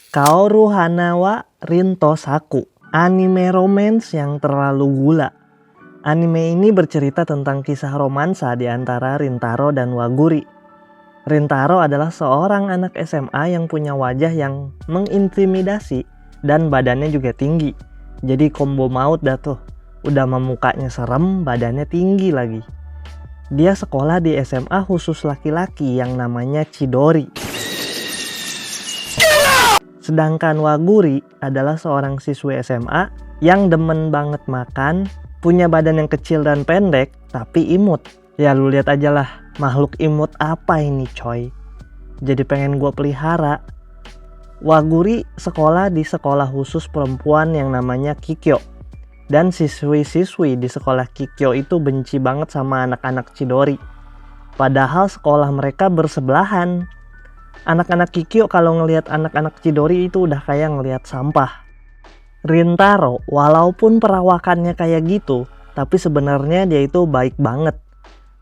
Kaoru Hanawa Rinto Saku, anime romance yang terlalu gula. Anime ini bercerita tentang kisah romansa di antara Rintaro dan Waguri. Rintaro adalah seorang anak SMA yang punya wajah yang mengintimidasi dan badannya juga tinggi. Jadi combo maut dah tuh. Udah mukanya serem, badannya tinggi lagi. Dia sekolah di SMA khusus laki-laki yang namanya Chidori. Sedangkan Waguri adalah seorang siswi SMA yang demen banget makan, punya badan yang kecil dan pendek, tapi imut. Ya lu lihat aja lah, makhluk imut apa ini coy. Jadi pengen gue pelihara. Waguri sekolah di sekolah khusus perempuan yang namanya Kikyo. Dan siswi-siswi di sekolah Kikyo itu benci banget sama anak-anak Chidori. Padahal sekolah mereka bersebelahan. Anak-anak Kikyo kalau ngelihat anak-anak Chidori itu udah kayak ngelihat sampah. Rintaro walaupun perawakannya kayak gitu, tapi sebenarnya dia itu baik banget.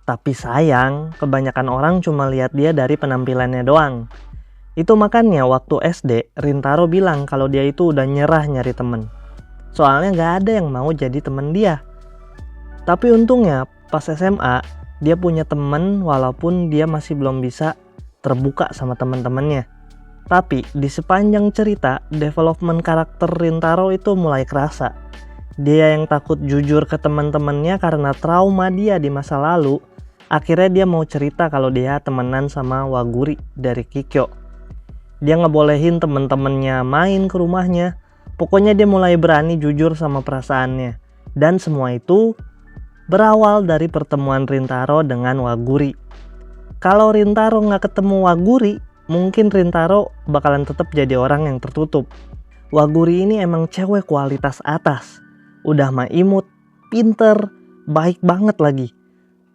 Tapi sayang, kebanyakan orang cuma lihat dia dari penampilannya doang. Itu makanya waktu SD, Rintaro bilang kalau dia itu udah nyerah nyari temen. Soalnya gak ada yang mau jadi temen dia. Tapi untungnya pas SMA, dia punya temen walaupun dia masih belum bisa terbuka sama teman-temannya. Tapi di sepanjang cerita, development karakter Rintaro itu mulai kerasa. Dia yang takut jujur ke teman-temannya karena trauma dia di masa lalu. Akhirnya dia mau cerita kalau dia temenan sama Waguri dari Kikyo. Dia ngebolehin temen-temennya main ke rumahnya. Pokoknya dia mulai berani jujur sama perasaannya. Dan semua itu berawal dari pertemuan Rintaro dengan Waguri. Kalau Rintaro nggak ketemu Waguri, mungkin Rintaro bakalan tetap jadi orang yang tertutup. Waguri ini emang cewek kualitas atas. Udah mah imut, pinter, baik banget lagi.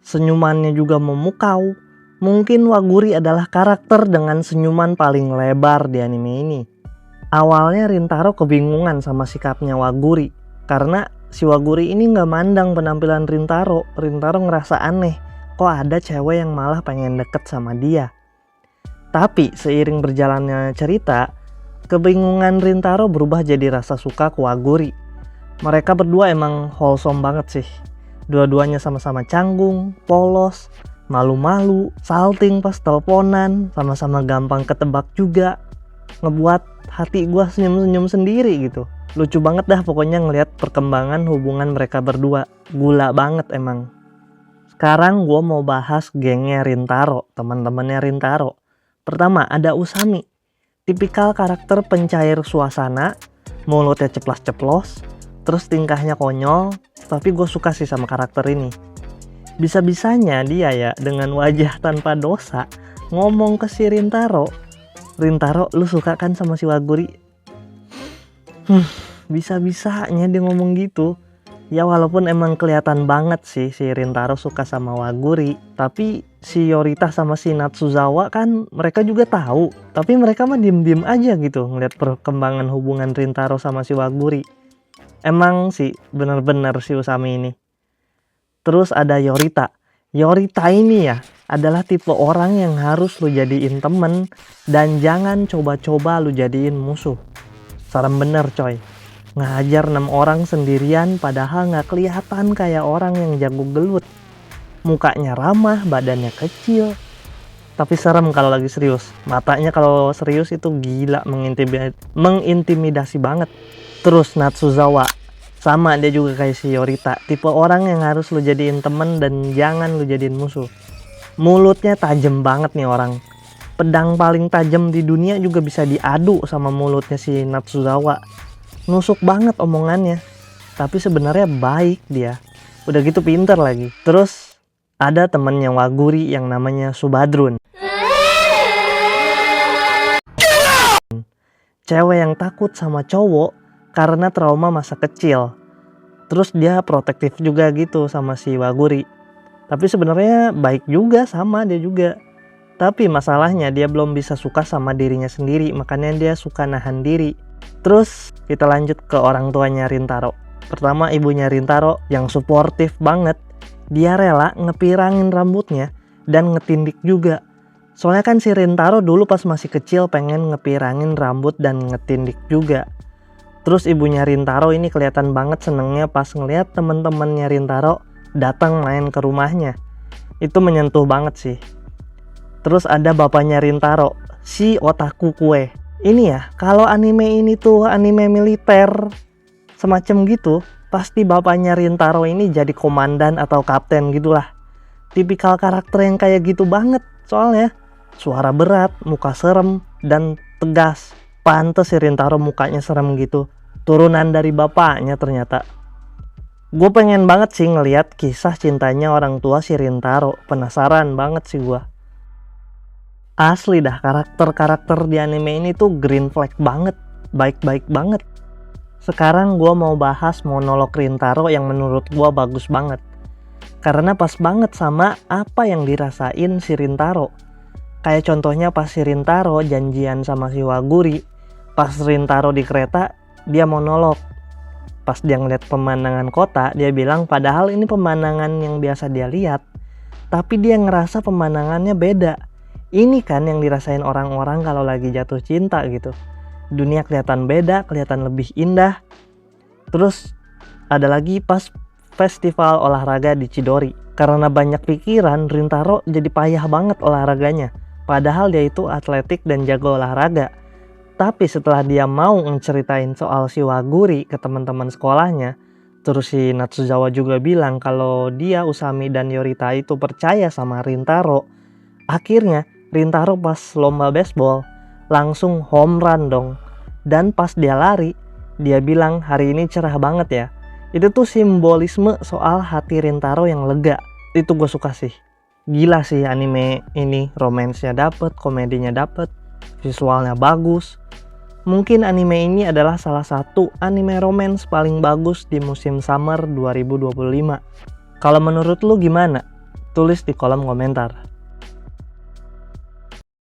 Senyumannya juga memukau. Mungkin Waguri adalah karakter dengan senyuman paling lebar di anime ini. Awalnya Rintaro kebingungan sama sikapnya Waguri. Karena si Waguri ini nggak mandang penampilan Rintaro. Rintaro ngerasa aneh. Kok ada cewek yang malah pengen deket sama dia. Tapi seiring berjalannya cerita, kebingungan Rintaro berubah jadi rasa suka ke Waguri. Mereka berdua emang wholesome banget sih. Dua-duanya sama-sama canggung, polos, malu-malu, salting pas teleponan, sama-sama gampang ketebak juga. Ngebuat hati gue senyum-senyum sendiri gitu. Lucu banget dah pokoknya ngelihat perkembangan hubungan mereka berdua. Gula banget emang. Sekarang gue mau bahas gengnya Rintaro, teman-temannya Rintaro. Pertama ada Usami, tipikal karakter pencair suasana, mulutnya ceplas-ceplos, terus tingkahnya konyol, tapi gue suka sih sama karakter ini. Bisa-bisanya dia ya dengan wajah tanpa dosa ngomong ke si Rintaro, Rintaro lu suka kan sama si Waguri? Bisa-bisanya dia ngomong gitu. Ya walaupun emang kelihatan banget sih si Rintaro suka sama Waguri, tapi si Yorita sama si Natsuzawa kan mereka juga tahu, tapi mereka mah diem-diem aja gitu ngeliat perkembangan hubungan Rintaro sama si Waguri. Emang sih bener-bener si Usami ini. Terus ada Yorita. Yorita ini ya adalah tipe orang yang harus lu jadiin temen dan jangan coba-coba lu jadiin musuh. Serem bener coy. Ngajar 6 orang sendirian padahal gak kelihatan kayak orang yang jago gelut. Mukanya ramah, badannya kecil. Tapi serem kalau lagi serius. Matanya kalau serius itu gila, mengintimidasi banget. Terus Natsuzawa. Sama dia juga kayak si Yorita. Tipe orang yang harus lu jadiin temen dan jangan lu jadiin musuh. Mulutnya tajam banget nih orang. Pedang paling tajam di dunia juga bisa diadu sama mulutnya si Natsuzawa. Nusuk banget omongannya, tapi sebenarnya baik dia. Udah gitu pinter lagi. Terus ada temennya Waguri yang namanya Subadrun. Cewek yang takut sama cowok karena trauma masa kecil. Terus dia protektif juga gitu sama si Waguri. Tapi sebenarnya baik juga sama dia juga. Tapi masalahnya dia belum bisa suka sama dirinya sendiri, makanya dia suka nahan diri. Terus kita lanjut ke orang tuanya Rintaro. Pertama ibunya Rintaro yang suportif banget. Dia rela ngepirangin rambutnya dan ngetindik juga. Soalnya kan si Rintaro dulu pas masih kecil pengen ngepirangin rambut dan ngetindik juga. Terus ibunya Rintaro ini kelihatan banget senengnya pas ngeliat temen-temennya Rintaro datang main ke rumahnya. Itu menyentuh banget sih. Terus ada bapaknya Rintaro, si otaku kue. Ini ya, kalau anime ini tuh anime militer semacam gitu, pasti bapaknya Rintaro ini jadi komandan atau kapten gitulah. Tipikal karakter yang kayak gitu banget soalnya. Suara berat, muka serem, dan tegas. Pantes si Rintaro mukanya serem gitu. Turunan dari bapaknya ternyata. Gue pengen banget sih ngeliat kisah cintanya orang tua si Rintaro. Penasaran banget sih gue. Asli dah, karakter-karakter di anime ini tuh green flag banget. Baik-baik banget. Sekarang gue mau bahas monolog Rintaro yang menurut gue bagus banget. Karena pas banget sama apa yang dirasain si Rintaro. Kayak contohnya pas si Rintaro janjian sama si Waguri. Pas Rintaro di kereta, dia monolog. Pas dia ngeliat pemandangan kota, dia bilang padahal ini pemandangan yang biasa dia lihat. Tapi dia ngerasa pemandangannya beda. Ini kan yang dirasain orang-orang kalau lagi jatuh cinta gitu. Dunia kelihatan beda, kelihatan lebih indah. Terus ada lagi pas festival olahraga di Chidori. Karena banyak pikiran, Rintaro jadi payah banget olahraganya. Padahal dia itu atletik dan jago olahraga. Tapi setelah dia mau ngeceritain soal si Waguri ke teman-teman sekolahnya, terus si Natsuzawa juga bilang kalau dia, Usami, dan Yorita itu percaya sama Rintaro. Akhirnya Rintaro pas lomba baseball langsung home run dong. Dan pas dia lari, dia bilang hari ini cerah banget ya. Itu tuh simbolisme soal hati Rintaro yang lega. Itu gue suka sih. Gila sih anime ini, romansnya dapet, komedinya dapet, visualnya bagus. Mungkin anime ini adalah salah satu anime romance paling bagus di musim summer 2025. Kalau menurut lu gimana? Tulis di kolom komentar.